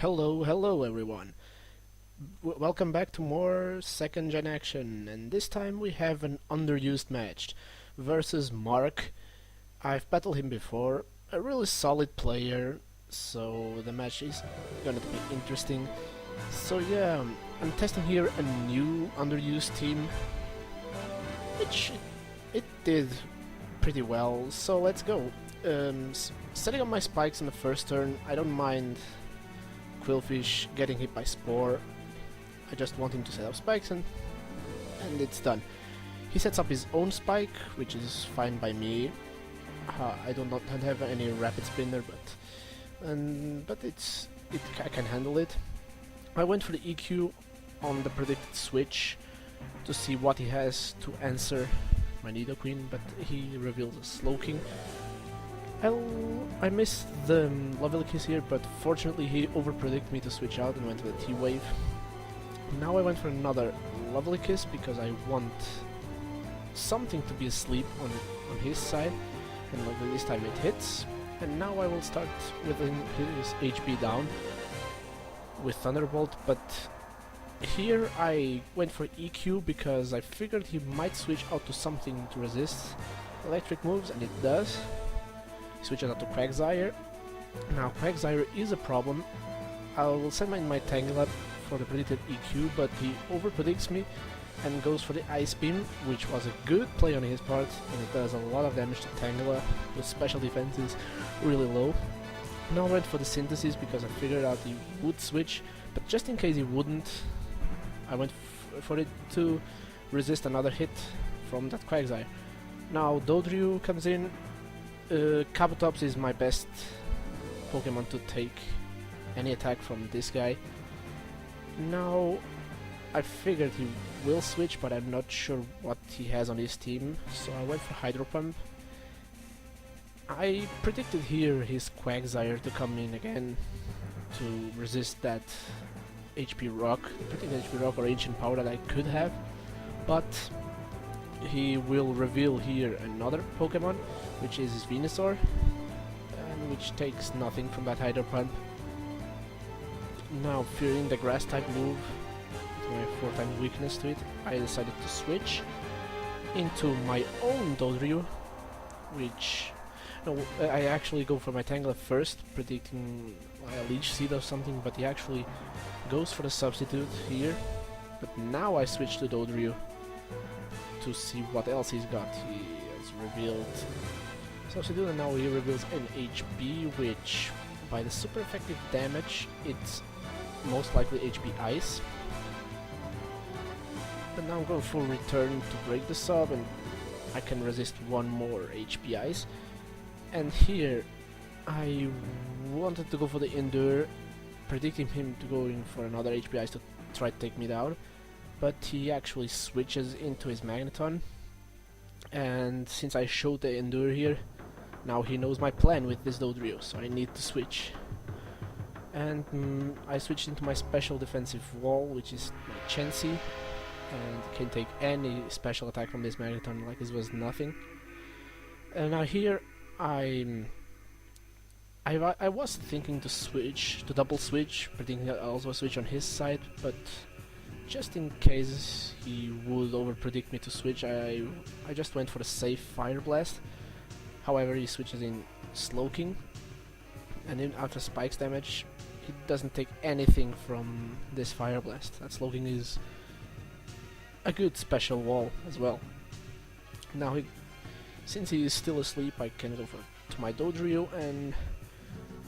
Hello everyone. Welcome back to more second gen action, and this time we have an underused match versus Mark. I've battled him before, a really solid player, so the match is gonna be interesting. So yeah, I'm testing here a new underused team, which it did pretty well, so let's go. Setting up my spikes in the first turn, I don't mind Quillfish getting hit by Spore. I just want him to set up spikes and it's done. He sets up his own spike, which is fine by me. I don't have any rapid spinner, but I can handle it. I went for the EQ on the predicted switch to see what he has to answer my Nidoqueen, but he reveals a Slowking. I missed the Lovely Kiss here, but fortunately he overpredicted me to switch out and went to the T-Wave. Now I went for another Lovely Kiss because I want something to be asleep on his side, and luckily this time it hits. And now I will start with his HP down with Thunderbolt, but here I went for EQ because I figured he might switch out to something to resist electric moves, and it does. Switches out to Quagsire. Now Quagsire is a problem. I will send my Tangela for the predicted EQ, but he overpredicts me and goes for the Ice Beam, which was a good play on his part, and it does a lot of damage to Tangela with special defenses really low. Now I went for the Synthesis because I figured out he would switch, but just in case he wouldn't, I went for it to resist another hit from that Quagsire. Now Dodrio comes in. Kabutops is my best Pokemon to take any attack from this guy. Now I figured he will switch, but I'm not sure what he has on his team, so I went for Hydro Pump. I predicted here his Quagsire to come in again to resist that HP Rock, predicted HP Rock or Ancient Power that I could have, but he will reveal here another Pokemon, which is Venusaur, and which takes nothing from that Hydro Pump. Now, fearing the Grass type move, with my 4 times weakness to it, I decided to switch into my own Dodrio, which... No, I actually go for my Tangela first, predicting a Leech Seed or something, but he actually goes for the substitute here. But now I switch to Dodrio to see what else he's got. He has revealed Substitute, and now he reveals an HP, which by the super effective damage it's most likely HP Ice. But now I'm going for Return to break the sub, and I can resist one more HP Ice. And here I wanted to go for the Endure, predicting him to go in for another HP Ice to try to take me down, but he actually switches into his Magneton, and since I showed the Endure here, now he knows my plan with this Dodrio, so I need to switch. And I switched into my special defensive wall, which is my Chansey, and can take any special attack from this Magneton like this was nothing. And now here I was thinking to switch, to double switch, predicting I'll also switch on his side, but just in case he would overpredict me to switch, I just went for the safe Fire Blast. However, he switches in Slowking, and then after Spike's damage, he doesn't take anything from this Fire Blast. That Slowking is a good special wall as well. Now, since he is still asleep, I can go to my Dodrio and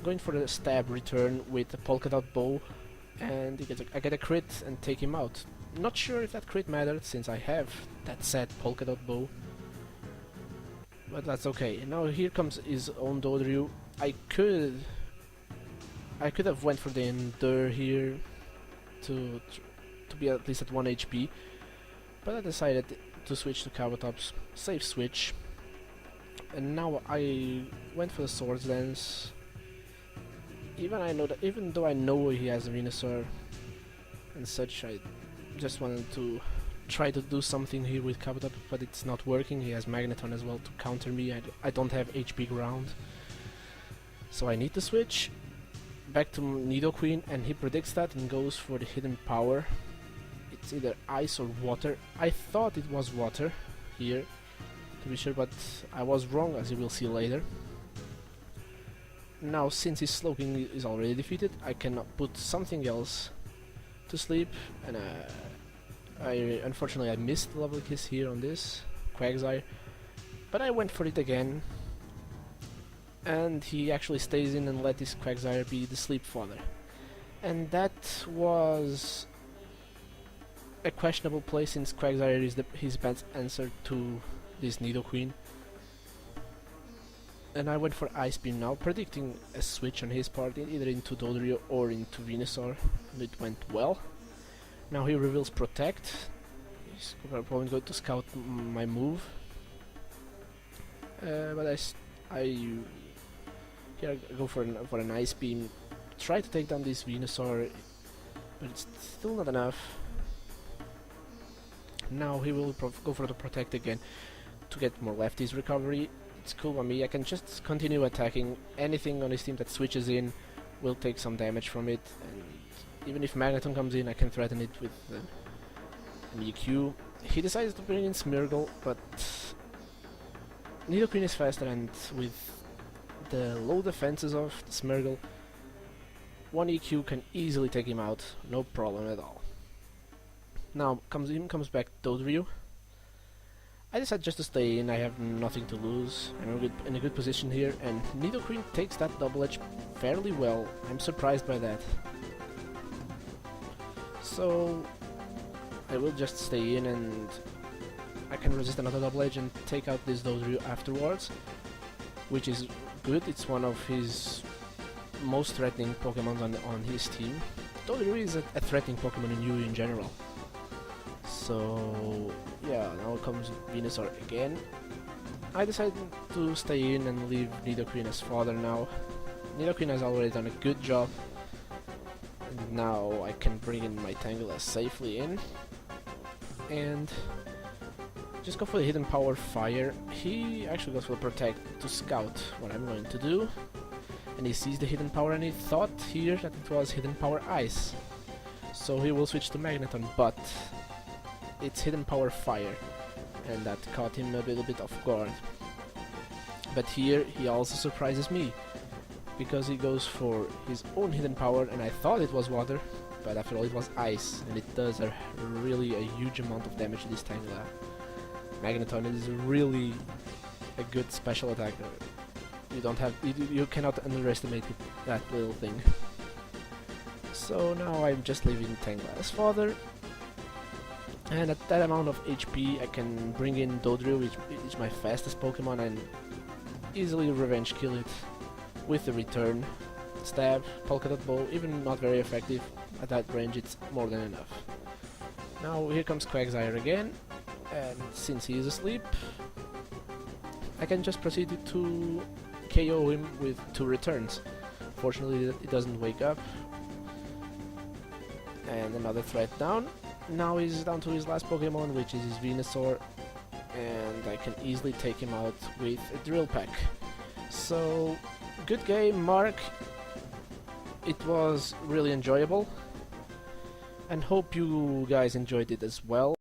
going for the Stab Return with the Polka Dot Bow, and I get a crit and take him out. Not sure if that crit mattered since I have that set Polka Dot Bow, but that's okay. Now here comes his own Dodrio. I could have went for the Endure here to be at least at 1 HP, but I decided to switch to Kabutops. Safe switch. And now I went for the Swords Dance. Even though I know he has Venusaur and such, I just wanted to try to do something here with Kabutops, but it's not working. He has Magneton as well to counter me. I don't have HP Ground, so I need to switch. back to Nidoqueen, and he predicts that and goes for the hidden power. It's either ice or water. I thought it was water here, to be sure, but I was wrong, as you will see later. Now, since his Slowking is already defeated, I can put something else to sleep, and unfortunately I missed the level kiss here on this Quagsire, but I went for it again, and he actually stays in and let this Quagsire be the sleep fodder. And that was a questionable play, since Quagsire is his best answer to this Nidoqueen. And I went for Ice Beam now, predicting a switch on his part, either into Dodrio or into Venusaur, and it went well. Now he reveals Protect. He's probably going to scout my move. But here I go for an Ice Beam. Try to take down this Venusaur, but it's still not enough. Now he will go for the Protect again to get more lefties recovery. It's cool by me. I can just continue attacking. Anything on his team that switches in will take some damage from it, and even if Magneton comes in, I can threaten it with an EQ. He decides to bring in Smeargle, but Nidoqueen is faster, and with the low defenses of the Smeargle, one EQ can easily take him out, no problem at all. Now comes back Dodrio. I decided just to stay in. I have nothing to lose. I'm in a good position here, and Nidoqueen takes that double edge fairly well. I'm surprised by that. So I will just stay in, and I can resist another double edge and take out this Dodrio afterwards, which is good. It's one of his most threatening Pokemon on his team. Dodrio is a threatening Pokemon in Yu in general. So yeah, now comes Venusaur again. I decided to stay in and leave Nidoqueen as fodder now. Nidoqueen has already done a good job, and now I can bring in my Tangela safely in and just go for the hidden power Fire. He actually goes for Protect to scout what I'm going to do, and he sees the hidden power, and he thought here that it was hidden power Ice, so he will switch to Magneton, but it's hidden power Fire, and that caught him a little bit off guard. But here he also surprises me, because he goes for his own hidden power, and I thought it was water, but after all it was ice, and it does really a huge amount of damage to this Tangela. Magneton is really a good special attacker. You cannot underestimate that little thing. So now I'm just leaving Tangela as fodder. And at that amount of HP I can bring in Dodrio, which is my fastest Pokemon, and easily revenge kill it with the return. Stab, Polka Dot Bow, even not very effective, at that range it's more than enough. Now here comes Quagsire again, and since he is asleep, I can just proceed to KO him with 2 returns. Fortunately it doesn't wake up. And another threat down. Now he's down to his last Pokemon, which is his Venusaur, and I can easily take him out with a Drill Peck. So, good game, Mark. It was really enjoyable, and hope you guys enjoyed it as well.